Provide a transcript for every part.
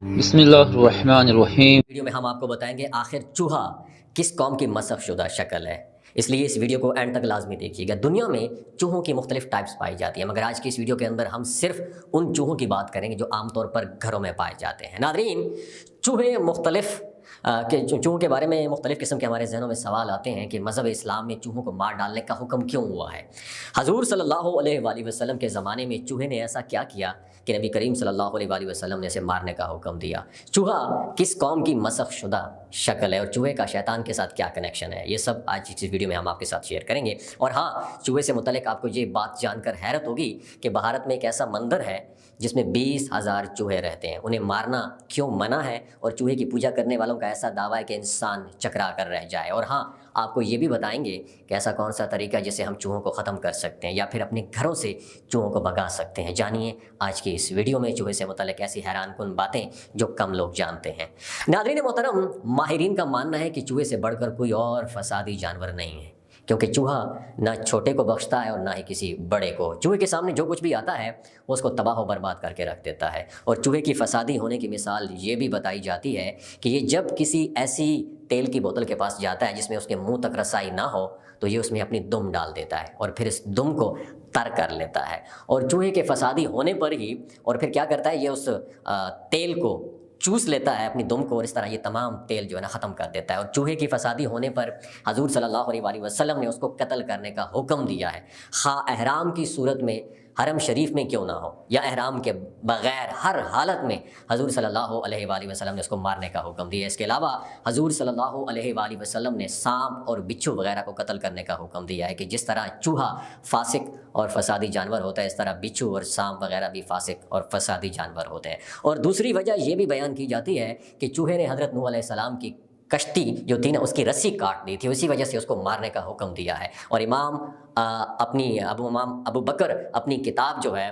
بسم اللہ الرحمن الرحیم۔ ویڈیو میں ہم آپ کو بتائیں گے آخر چوہا کس قوم کی مسخ شدہ شکل ہے، اس لیے اس ویڈیو کو اینڈ تک لازمی دیکھیے گا۔ دنیا میں چوہوں کی مختلف ٹائپس پائی جاتی ہیں، مگر آج کی اس ویڈیو کے اندر ہم صرف ان چوہوں کی بات کریں گے جو عام طور پر گھروں میں پائے جاتے ہیں۔ ناظرین، چوہے مختلف چوہوں کے بارے میں مختلف قسم کے ہمارے ذہنوں میں سوال آتے ہیں کہ مذہب اسلام میں چوہوں کو مار ڈالنے کا حکم کیوں ہوا ہے؟ حضور صلی اللہ علیہ وآلہ وسلم کے زمانے میں چوہے نے ایسا کیا کیا کہ نبی کریم صلی اللہ علیہ وآلہ وسلم نے اسے مارنے کا حکم دیا؟ چوہا کس قوم کی مسخ شدہ شکل ہے اور چوہے کا شیطان کے ساتھ کیا کنیکشن ہے؟ یہ سب آج اس ویڈیو میں ہم آپ کے ساتھ شیئر کریں گے۔ اور ہاں، چوہے سے متعلق آپ کو یہ بات جان کر حیرت ہوگی کہ بھارت میں ایک ایسا مندر ہے جس میں 20,000 چوہے رہتے ہیں۔ انہیں مارنا کیوں منع ہے؟ اور چوہے کی پوجا کرنے والوں کا ایسا دعویٰ ہے کہ انسان چکرا کر رہ جائے۔ اور ہاں، آپ کو یہ بھی بتائیں گے کہ ایسا کون سا طریقہ ہے جس سے ہم چوہوں کو ختم کر سکتے ہیں یا پھر اپنے گھروں سے چوہوں کو بھگا سکتے ہیں۔ جانیے آج کی اس ویڈیو میں چوہے سے متعلق ایسی حیران کن باتیں جو کم لوگ جانتے ہیں۔ ناظرین محترم، ماہرین کا ماننا ہے کہ چوہے سے بڑھ کر کوئی اور فسادی جانور نہیں ہے، کیونکہ چوہا نہ چھوٹے کو بخشتا ہے اور نہ ہی کسی بڑے کو۔ چوہے کے سامنے جو کچھ بھی آتا ہے وہ اس کو تباہ و برباد کر کے رکھ دیتا ہے۔ اور چوہے کی فسادی ہونے کی مثال یہ بھی بتائی جاتی ہے کہ یہ جب کسی ایسی تیل کی بوتل کے پاس جاتا ہے جس میں اس کے منہ تک رسائی نہ ہو تو یہ اس میں اپنی دم ڈال دیتا ہے اور پھر اس دم کو تر کر لیتا ہے۔ اور چوہے کے فسادی ہونے پر ہی اور پھر کیا کرتا ہے، یہ اس تیل کو چوس لیتا ہے اپنی دم کو، اور اس طرح یہ تمام تیل جو ہے نا ختم کر دیتا ہے۔ اور چوہے کی فسادی ہونے پر حضور صلی اللہ علیہ وآلہ وسلم نے اس کو قتل کرنے کا حکم دیا ہے، خواہ احرام کی صورت میں حرم شریف میں کیوں نہ ہو یا احرام کے بغیر، ہر حالت میں حضور صلی اللہ علیہ وآلہ وسلم نے اس کو مارنے کا حکم دیا۔ اس کے علاوہ حضور صلی اللہ علیہ وآلہ وسلم نے سانپ اور بچھو وغیرہ کو قتل کرنے کا حکم دیا ہے کہ جس طرح چوہا فاسق اور فسادی جانور ہوتا ہے، اس طرح بچھو اور سانپ وغیرہ بھی فاسق اور فسادی جانور ہوتے ہیں۔ اور دوسری وجہ یہ بھی بیان کی جاتی ہے کہ چوہے نے حضرت نوح علیہ السلام کی کشتی جو تھی نا، اس کی رسی کاٹ دی تھی، اسی وجہ سے اس کو مارنے کا حکم دیا ہے۔ اور امام ابو بکر اپنی کتاب جو ہے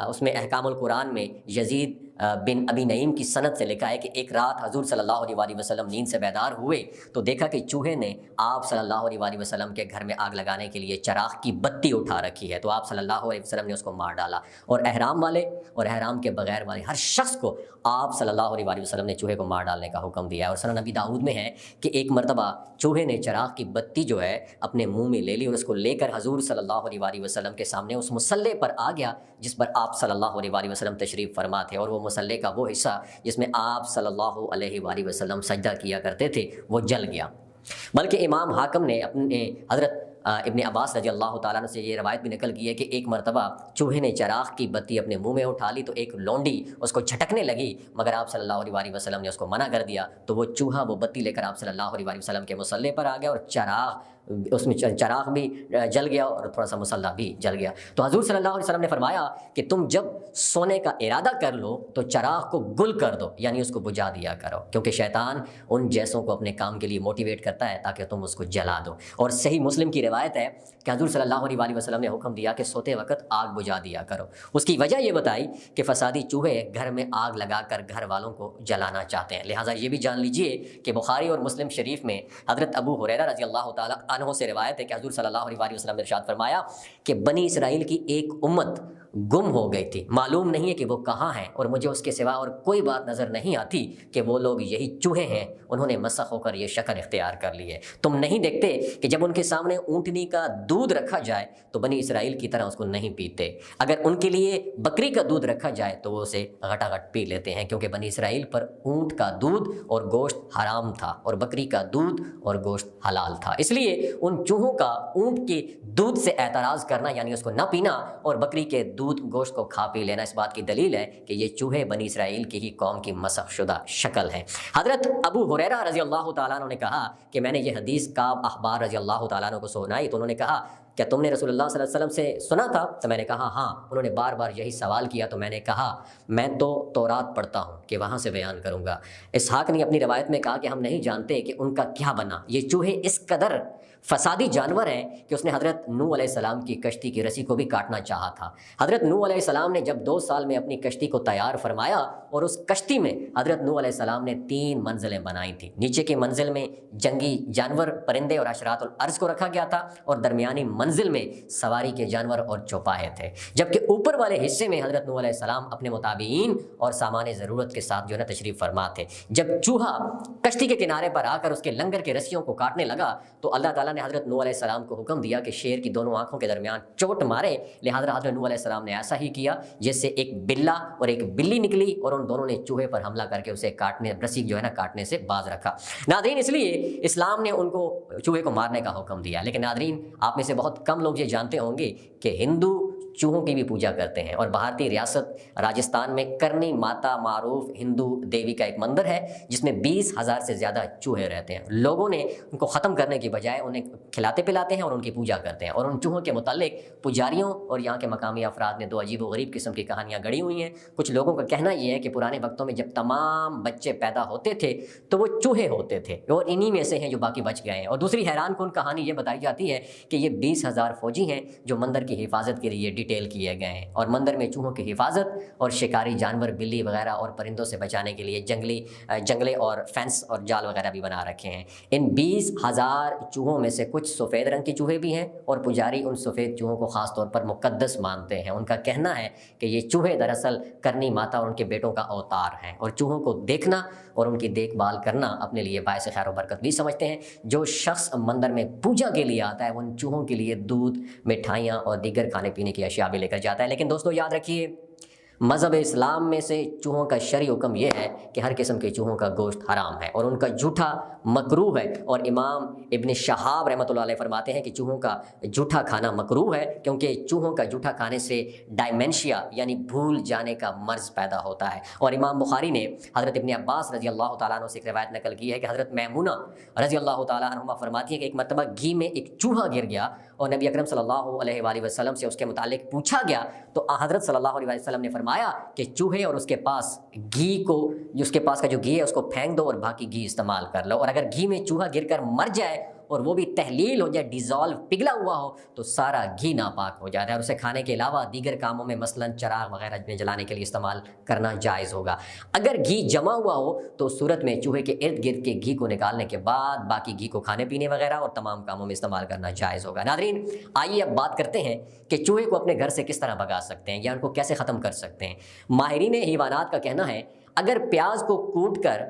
اس میں احکام القرآن میں یزید بن ابی نعیم کی سند سے لکھا ہے کہ ایک رات حضور صلی اللہ علیہ وآلہ وسلم نیند سے بیدار ہوئے تو دیکھا کہ چوہے نے آپ صلی اللہ علیہ وآلہ وسلم کے گھر میں آگ لگانے کے لیے چراغ کی بتی اٹھا رکھی ہے، تو آپ صلی اللہ علیہ وسلم نے اس کو مار ڈالا۔ اور احرام والے اور احرام کے بغیر والے ہر شخص کو آپ صلی اللہ علیہ وآلہ وسلم نے چوہے کو مار ڈالنے کا حکم دیا ہے۔ اور سنن نبی داؤد میں ہے کہ ایک مرتبہ چوہے نے چراغ کی بتی جو ہے اپنے منہ میں لے لی اور اس کو لے کر حضور صلی اللہ علیہ وآلہ وسلم کے سامنے اس مصلے پر آ گیا جس پر آپ صلی اللہ علیہ وآلہ وسلم تشریف فرما تھے، اور وہ مصلے کا وہ حصہ جس میں آپ صلی اللہ علیہ وآلہ وسلم سجدہ کیا کرتے تھے وہ جل گیا۔ بلکہ امام حاکم نے اپنے حضرت ابن عباس رضی اللہ تعالیٰ عنہ سے یہ روایت بھی نقل کی ہے کہ ایک مرتبہ چوہے نے چراغ کی بتی اپنے منہ میں اٹھا لی تو ایک لونڈی اس کو جھٹکنے لگی، مگر آپ صلی اللہ علیہ وآلہ وسلم نے اس کو منع کر دیا، تو وہ چوہا وہ بتی لے کر آپ صلی اللہ علیہ وآلہ وسلم کے مصلے پر آ گیا اور اس میں چراغ بھی جل گیا اور تھوڑا سا مصلہ بھی جل گیا۔ تو حضور صلی اللہ علیہ وسلم نے فرمایا کہ تم جب سونے کا ارادہ کر لو تو چراغ کو گل کر دو، یعنی اس کو بجھا دیا کرو، کیونکہ شیطان ان جیسوں کو اپنے کام کے لیے موٹیویٹ کرتا ہے تاکہ تم اس کو جلا دو۔ اور صحیح مسلم کی روایت ہے کہ حضور صلی اللہ علیہ وآلہ وسلم نے حکم دیا کہ سوتے وقت آگ بجھا دیا کرو۔ اس کی وجہ یہ بتائی کہ فسادی چوہے گھر میں آگ لگا کر گھر والوں کو جلانا چاہتے ہیں۔ لہٰذا یہ بھی جان لیجئے کہ بخاری اور مسلم شریف میں حضرت ابو ہریرہ رضی اللہ تعالیٰ عنہ سے روایت ہے کہ حضور صلی اللہ علیہ وآلہ وسلم نے ارشاد فرمایا کہ بنی اسرائیل کی ایک امت گم ہو گئی تھی، معلوم نہیں ہے کہ وہ کہاں ہیں، اور مجھے اس کے سوا اور کوئی بات نظر نہیں آتی کہ وہ لوگ یہی چوہے ہیں، انہوں نے مسخ ہو کر یہ شکل اختیار کر لی ہے۔ تم نہیں دیکھتے کہ جب ان کے سامنے اونٹنی کا دودھ رکھا جائے تو بنی اسرائیل کی طرح اس کو نہیں پیتے، اگر ان کے لیے بکری کا دودھ رکھا جائے تو وہ اسے گھٹاگھٹ پی لیتے ہیں، کیونکہ بنی اسرائیل پر اونٹ کا دودھ اور گوشت حرام تھا اور بکری کا دودھ اور گوشت حلال تھا۔ اس لیے ان چوہوں کا اونٹ کے دودھ سے اعتراض کرنا یعنی اس کو نہ پینا اور بکری کے دودھ گوشت کو کھا پی لینا اس بات کی دلیل ہے کہ یہ چوہے بنی اسرائیل کی ہی قوم کی مسخ شدہ شکل ہے۔ حضرت ابو ہریرہ رضی اللہ تعالیٰ عنہ نے کہا کہ میں نے یہ حدیث کعب احبار رضی اللہ تعالیٰ عنہ کو سنائی تو انہوں نے کہا کیا تم نے رسول اللہ صلی اللہ علیہ وسلم سے سنا تھا؟ تو میں نے کہا ہاں۔ انہوں نے بار بار یہی سوال کیا تو میں نے کہا میں تو تورات پڑھتا ہوں کہ وہاں سے بیان کروں گا۔ اسحاق نے اپنی روایت میں کہا کہ ہم نہیں جانتے کہ ان کا کیا بنا، یہ چوہے اس قدر فسادی جانور ہے کہ اس نے حضرت نوح علیہ السلام کی کشتی کی رسی کو بھی کاٹنا چاہا تھا۔ حضرت نوح علیہ السلام نے جب 2 سال میں اپنی کشتی کو تیار فرمایا اور اس کشتی میں حضرت نوح علیہ السلام نے 3 منزلیں بنائی تھیں۔ نیچے کی منزل میں جنگی جانور، پرندے اور حشرات الارض کو رکھا گیا تھا، اور درمیانی منزل میں سواری کے جانور اور چوپائے تھے، جبکہ اوپر والے حصے میں حضرت نوح علیہ السلام اپنے متابعین اور سامان ضرورت کے ساتھ جو ہے نا تشریف فرما تھے۔ جب چوہا کشتی کے کنارے پر آ کر اس کے لنگر کے رسیوں کو کاٹنے لگا تو اللہ تعالیٰ نے حضرت نوح علیہ السلام کو حکم دیا کہ شیر کی دونوں آنکھوں کے درمیان چوٹ مارے، لہذا حضرت نوح علیہ السلام نے ایسا ہی کیا، جس سے ایک بلا اور ایک بلی نکلی اور ان دونوں نے چوہے پر حملہ کر کے اسے رسی جو ہے نا کاٹنے سے باز رکھا۔ ناظرین، اس لیے اسلام نے ان کو چوہے کو مارنے کا حکم دیا، لیکن ناظرین آپ میں سے بہت کم لوگ یہ جانتے ہوں گے کہ ہندو چوہوں کی بھی پوجا کرتے ہیں، اور بھارتی ریاست راجستھان میں کرنی ماتا معروف ہندو دیوی کا ایک مندر ہے جس میں 20,000 سے زیادہ چوہے رہتے ہیں۔ لوگوں نے ان کو ختم کرنے کی بجائے انہیں کھلاتے پلاتے ہیں اور ان کی پوجا کرتے ہیں، اور ان چوہوں کے متعلق پجاریوں اور یہاں کے مقامی افراد نے 2 عجیب و غریب قسم کی کہانیاں گڑھی ہوئی ہیں۔ کچھ لوگوں کا کہنا یہ ہے کہ پرانے وقتوں میں جب تمام بچے پیدا ہوتے تھے تو وہ چوہے ہوتے تھے، اور انہی میں سے ہیں جو باقی بچ گئے ہیں۔ اور دوسری حیران کن کہانی یہ بتائی جاتی ہے کہ یہ 20,000 فوجی ہیں جو مندر کی حفاظت کے لیے ڈیٹیل کیے گئے ہیں، اور مندر میں چوہوں کی حفاظت اور شکاری جانور بلی وغیرہ اور پرندوں سے بچانے کے لیے جنگلے اور فینس اور جال وغیرہ بھی بنا رکھے ہیں۔ ان 20,000 چوہوں میں سے کچھ سفید رنگ کے چوہے بھی ہیں، اور پجاری ان سفید چوہوں کو خاص طور پر مقدس مانتے ہیں۔ ان کا کہنا ہے کہ یہ چوہے دراصل کرنی ماتا اور ان کے بیٹوں کا اوتار ہیں، اور چوہوں کو دیکھنا اور ان کی دیکھ بھال کرنا اپنے لیے باعث خیر و برکت بھی سمجھتے ہیں۔ جو شخص مندر میں پوجا کے لیے آتا ہے وہ ان چوہوں کے لیے دودھ، مٹھائیاں اور دیگر کھانے پینے کی اشیاء بھی لے کر جاتا ہے۔ لیکن دوستو یاد رکھیے، مذہب اسلام میں سے چوہوں کا شرعی حکم یہ ہے کہ ہر قسم کے چوہوں کا گوشت حرام ہے اور ان کا جھوٹا مکروہ ہے، اور امام ابن شہاب رحمۃ اللہ علیہ فرماتے ہیں کہ چوہوں کا جھوٹا کھانا مکروہ ہے، کیونکہ چوہوں کا جھوٹا کھانے سے ڈائمینشیا یعنی بھول جانے کا مرض پیدا ہوتا ہے۔ اور امام بخاری نے حضرت ابن عباس رضی اللہ تعالیٰ عنہ سے ایک روایت نقل کی ہے کہ حضرت میمونہ رضی اللہ تعالیٰ عنہما فرماتی ہے کہ ایک مرتبہ گھی میں ایک چوہا گر گیا، اور نبی اکرم صلی اللہ علیہ وآلہ وسلم سے اس کے متعلق پوچھا گیا تو حضرت صلی اللہ علیہ وسلم نے فرمایا کہ چوہے اور اس کے پاس گھی کو، اس کے پاس کا جو گھی ہے اس کو پھینک دو اور باقی گھی استعمال کر لو، اور اگر گھی میں چوہا گر کر مر جائے اور وہ بھی تحلیل ہو جائے، ڈیزالو پگھلا ہوا ہو، تو سارا گھی ناپاک ہو جاتا ہے، اور اسے کھانے کے علاوہ دیگر کاموں میں مثلاً چراغ وغیرہ میں جلانے کے لیے استعمال کرنا جائز ہوگا۔ اگر گھی جمع ہوا ہو تو اس صورت میں چوہے کے ارد گرد کے گھی کو نکالنے کے بعد باقی گھی کو کھانے پینے وغیرہ اور تمام کاموں میں استعمال کرنا جائز ہوگا۔ ناظرین، آئیے اب بات کرتے ہیں کہ چوہے کو اپنے گھر سے کس طرح بھگا سکتے ہیں یا ان کو کیسے ختم کر سکتے ہیں۔ ماہرین حیوانات کا کہنا ہے اگر پیاز کو کوٹ کر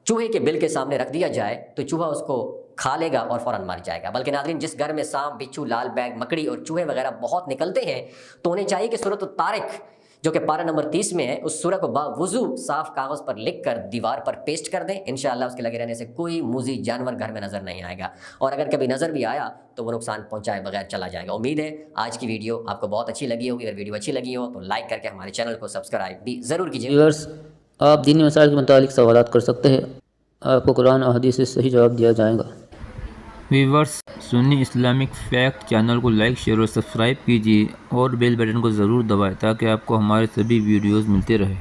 چوہے کے بل کے سامنے رکھ دیا جائے تو چوہا اس کو کھا لے گا اور فوراً مر جائے گا۔ بلکہ ناظرین، جس گھر میں سانپ، بچھو، لال بیگ، مکڑی اور چوہے وغیرہ بہت نکلتے ہیں تو انہیں چاہیے کہ سورۃ الطارق جو کہ پارہ نمبر 30 میں ہے، اس سورہ کو باوضو صاف کاغذ پر لکھ کر دیوار پر پیسٹ کر دیں۔ انشاءاللہ اس کے لگے رہنے سے کوئی موذی جانور گھر میں نظر نہیں آئے گا، اور اگر کبھی نظر بھی آیا تو وہ نقصان پہنچائے بغیر چلا جائے گا۔ امید ہے آج کی ویڈیو آپ کو بہت اچھی لگی ہوگی۔ اگر ویڈیو اچھی لگی ہو تو لائک کر کے ہمارے چینل کو سبسکرائب بھی ضرور کیجیے۔ ویورز، آپ دینی مسائل کے متعلق سوالات کر سکتے ہیں، آپ کو قرآن اور حدیث سے صحیح جواب دیا جائے گا۔ ویورز، سنی اسلامک فیکٹ چینل کو لائک، شیئر اور سبسکرائب کیجیے، اور بیل بٹن کو ضرور دبائیں تاکہ آپ کو ہمارے سبھی ویڈیوز ملتے رہے۔